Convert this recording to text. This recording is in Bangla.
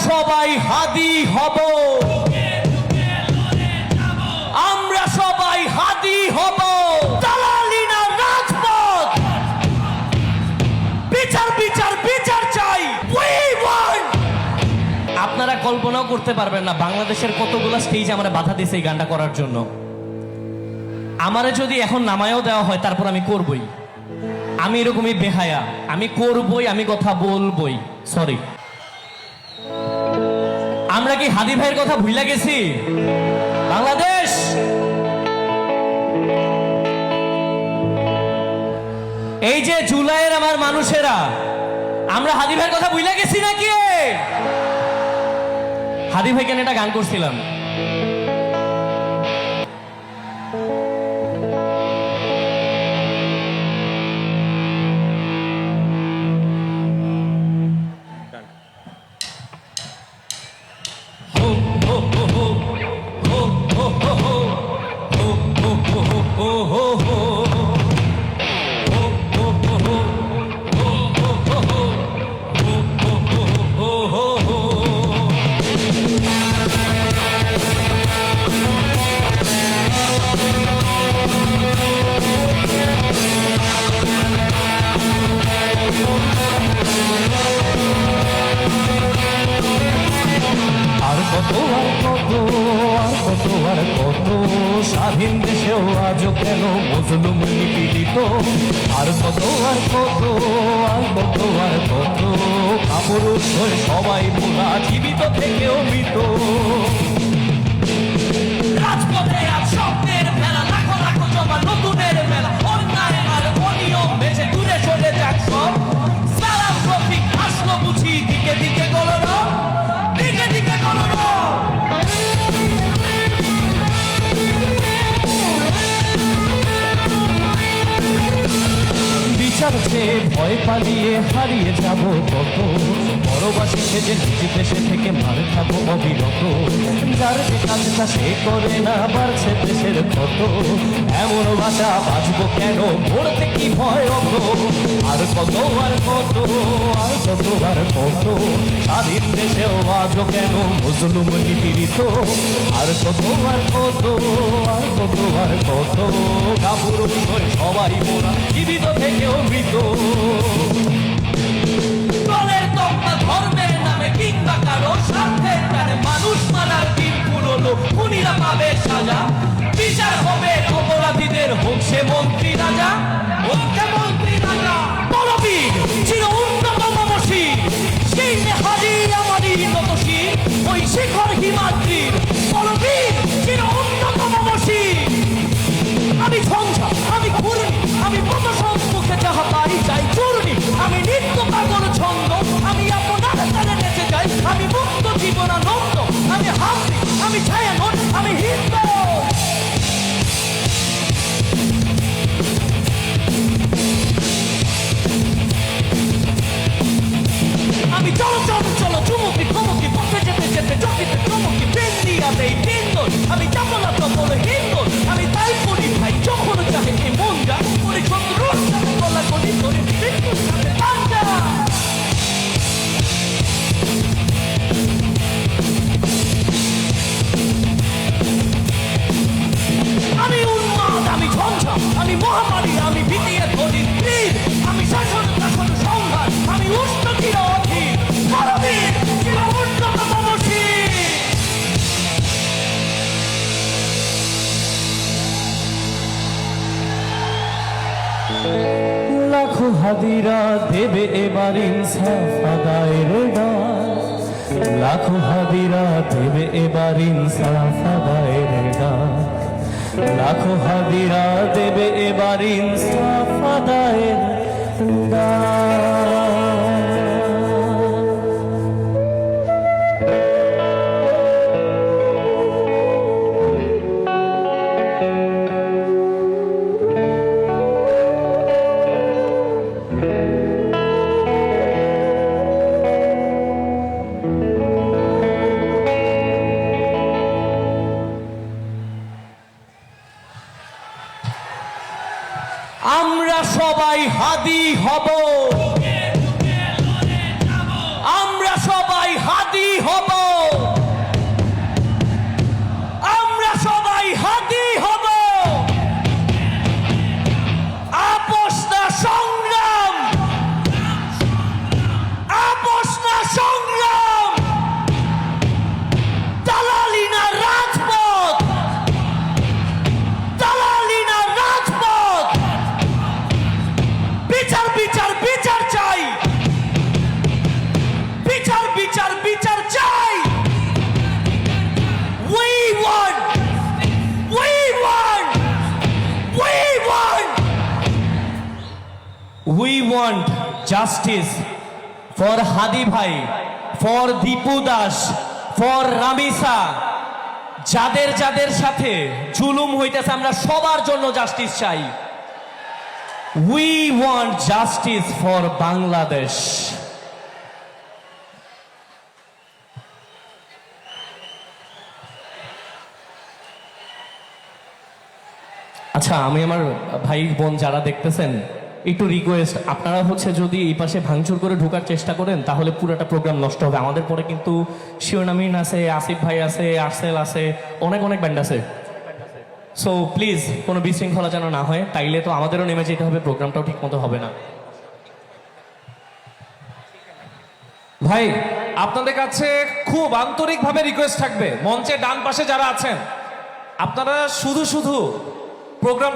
সবাই হাদি হব, আমরা সবাই হাদি হব। দালালি না রাজপথ, বিচার বিচার বিচার চাই। আপনারা কল্পনাও করতে পারবেন না বাংলাদেশের কতগুলো স্টেজ আমরা বাধা দিয়েছে এই গানটা করার জন্য। আমারে যদি এখন নামায়ও দেওয়া হয় তারপর আমি করবই। আমি এরকমই বেহায়া, আমি করবই, আমি কথা বলবই। সরি, আমরা কি হাদি ভাইয়ের কথা ভুলে গেছি? বাংলাদেশ এই যে জুলাইয়ের আমার মানুষেরা, আমরা হাদি ভাইয়ের কথা ভুলে গেছি নাকি? হাদি ভাই কেন একটা গান করছিলাম, স্বাধীন দেশেও আজও কেন মজলুম নিপীড়িত। আর কত আর কত আর কত আর কত কাপুরুষ হয়ে সবাই মোরা জীবিত থেকেও মৃত। রাজপথে আজ স্বপ্নের মেলা, লাখো লাখো জমা নতুনের মেলা। অন্যায় আর অনিয়ম বেঁচে দূরে চলে যাক সব। সালাম রফিক আসলো বুঝি দিকে দিকে গলর, দিকে দিকে গলর। বিচার চেয়ে ভয় পালিয়ে হারিয়ে যাব কত। বড়বাসী সেজে নিজ দেশে থেকে মার খাবো অবিরত। যার যে কাজটা সে করে না, বাড়ছে দেশের ক্ষত। এমন ভাষা বাঁচবো কেন, পড়তে কি ভয় অত। আর কত আর কত আর কত আর কত স্বাধীন দেশেও আজও কেন মজলুম নিপীড়িত। আর কত আর কত আর কত আর কত কাপুরুষ হয়ে সবাই মোরা জীবিত থেকেও মৃত। দলের তকমা ধর্মের নামে কিংবা কারো স্বার্থের টানে মানুষ মারার দিন পুরনো, খুনিরা পাবে সাজা। বিচার হবে অপরাধীদের, হোক সে মন্ত্রী রাজা, হোক সে মন্ত্রী রাজা। বলবীর চির উন্নত মমশির, সেই হাজি আমারই নতশির, ওই শিখর হিমাদ্রির। বলবীর চির উন্নত মমশির। আমি ঝঞ্ঝা, আমি ঘূর্ণি, আমি কত সম্মুখে যাহা পাই চাই চূর্ণি। আমি নিত্য কাগর ছন্দ, আমি আপনার তালে নেচে যাই। আমি মুক্ত জীবনানন্দ, আমি হাসি, আমি ছায়ানট, আমি হিন্দ। আমি চলো চলো চলো চুমুকি থমকি পথে যেতে যেতে চকিতে চমকি পেন্দিয়া দেই তিন্দল। আমি চাপলা চপল হিন্দল, আমি তাই করি ভাই যখন চাহে এই মন যা করি। শত্রুর সাথে গলা করি ধরি মৃত্যুর সাথে পাঞ্জা। আমি উন্মাদ, আমি ঝঞ্ঝা, আমি মহামারী, আমি ভিতিয়ে ধরি তীর। আমি শাসন শাসন সংঘাত, আমি উষ্ণ চির অধীর। বলবীর চির উন্নত মমশির। লাখো হাদিরা দেবে এবার ইনসাফ আদায়ের ডাক। লাখো হাদিরা দেবে এবার ইনসাফ আদায়ের ডাক। লাখো হাদিরা দেবে এবার ইনসাফ আদায়ের ডাক। আমরা সবাই হাদি হব, আমরা সবাই হাদি হব। উই ওয়ান্ট জাস্টিস ফর হাদি ভাই, ফর দীপু দাস, ফর রামিসা, যাদের যাদের সাথে জুলুম হইতেছে আমরা সবার জন্য জাস্টিস চাই। We want justice for Bangladesh. আচ্ছা, আমি আমার ভাই বোন যারা দেখতেছেন একটু রিকোয়েস্ট, আপনারা হচ্ছে যদি এই পাশে ভাঙচুর করে ঢোকার চেষ্টা করেন তাহলে পুরোটা প্রোগ্রাম নষ্ট হবে। আমাদের পরে কিন্তু শিওনামিন আছে, আসিফ ভাই আছে, আরসেল আছে, অনেক অনেক ব্যান্ড আছে। সো প্লিজ কোনো বিশৃঙ্খলা যেন না হয়, তাইলে তো আমাদেরও নেমে যেতে হবে, প্রোগ্রামটাও ঠিক মতো হবে না। ভাই আপনাদের কাছে খুব আন্তরিকভাবে রিকোয়েস্ট থাকবে, মঞ্চে ডান পাশে যারা আছেন আপনারা শুধু শুধু প্রোগ্রাম